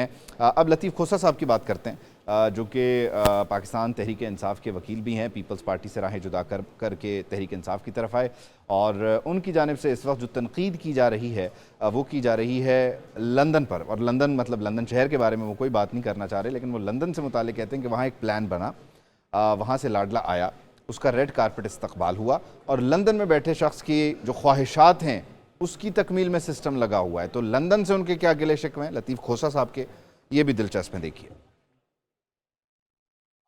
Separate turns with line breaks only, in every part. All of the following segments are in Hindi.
हैं। अब लतीफ़ खोसा साहब की बात करते हैं, जो कि पाकिस्तान तहरीक इंसाफ के वकील भी हैं। पीपल्स पार्टी से राहें जुदा करके तहरीक इंसाफ की तरफ आए और उनकी जानिब से इस वक्त जो तनकीद की जा रही है वो की जा रही है लंदन पर। और लंदन मतलब लंदन शहर के बारे में वो कोई बात नहीं करना चाह रहे, लेकिन वो लंदन से मुताल्लिक़ कहते हैं कि वहाँ एक प्लान बना, वहाँ से लाडला आया, उसका रेड कारपेट इस्तकबाल हुआ और लंदन में बैठे शख्स की जो ख्वाहिशात हैं उसकी तकमील में सिस्टम लगा हुआ है। तो लंदन से उनके क्या गिले शिकवे हैं लतीफ़ खोसा साहब के, ये भी दिलचस्प है। देखिए,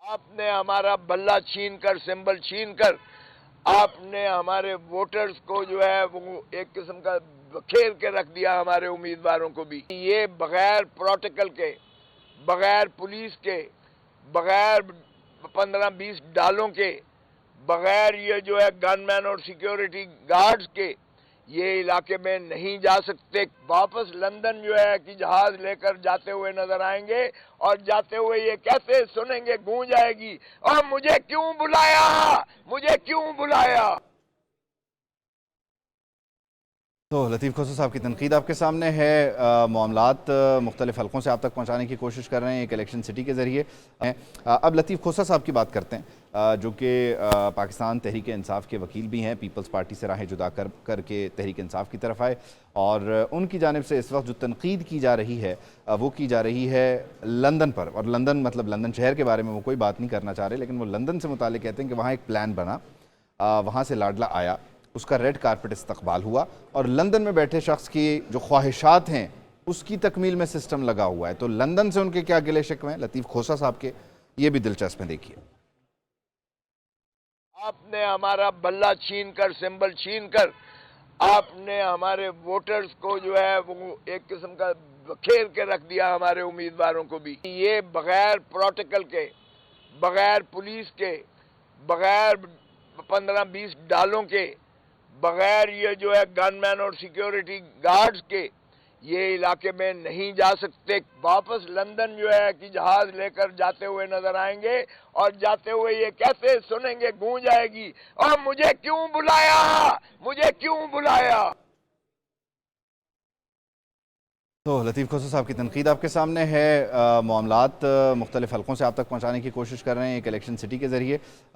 आपने हमारा बल्ला छीन कर, सिंबल छीन कर, आपने हमारे वोटर्स को जो है वो एक किस्म का खेर के रख दिया, हमारे उम्मीदवारों को भी। ये बगैर प्रोटोकॉल के, बगैर पुलिस के, बगैर 15-20 डालों के, बगैर ये जो है गनमैन और सिक्योरिटी गार्ड्स के ये इलाके में नहीं जा सकते। वापस लंदन जो है कि जहाज लेकर जाते हुए नजर आएंगे और जाते हुए ये कहते सुनेंगे, गूंज आएगी, और मुझे क्यों बुलाया, मुझे क्यों बुलाया।
तो लतीफ़ खोसा साहब की तनकीद आपके सामने है। मामलात मुख्तलिफ हलकों से आप तक पहुँचाने की कोशिश कर रहे हैं एक इलेक्शन सिटी के ज़रिए। अब लतीफ़ खोसा साहब की बात करते हैं, जो कि पाकिस्तान तहरीक इंसाफ के वकील भी हैं। पीपल्स पार्टी से राहें जुदा करके तहरीक इंसाफ की तरफ आए और उनकी जानिब से इस वक्त जो तनकीद की जा रही है वो की जा रही है लंदन पर। और लंदन मतलब लंदन शहर के बारे में वो कोई बात नहीं करना चाह रहे, लेकिन वो लंदन से मुताल्लिक़ कहते हैं कि वहाँ एक प्लान बना, वहाँ से लाडला आया, उसका रेड कारपेट इस्तकबाल हुआ और लंदन में बैठे शख्स की जो ख्वाहिशात हैं उसकी तकमील में सिस्टम लगा हुआ है। तो लंदन से उनके क्या गिले शिकवे हैं लतीफ़ खोसा साहब के, ये भी दिलचस्प है। देखिए,
आपने हमारा बल्ला छीन कर, सिंबल छीन कर, आपने हमारे वोटर्स को जो है वो एक किस्म का खेर के रख दिया, हमारे उम्मीदवारों को भी। ये बगैर प्रोटोकॉल के, बगैर पुलिस के, बगैर 15-20 डालों के, बगैर ये जो है गनमैन और सिक्योरिटी गार्ड्स के ये इलाके में नहीं जा सकते। वापस लंदन जो है कि जहाज लेकर जाते हुए नजर आएंगे और जाते हुए ये कहते सुनेंगे, गूंज आएगी, और मुझे क्यों बुलाया, मुझे क्यों बुलाया।
तो लतीफ़ खोसा साहब की तनकीद आपके सामने है। मामलात मुख्तलिफ हलकों से आप तक पहुँचाने की कोशिश कर रहे हैं एक इलेक्शन सिटी के ज़रिए।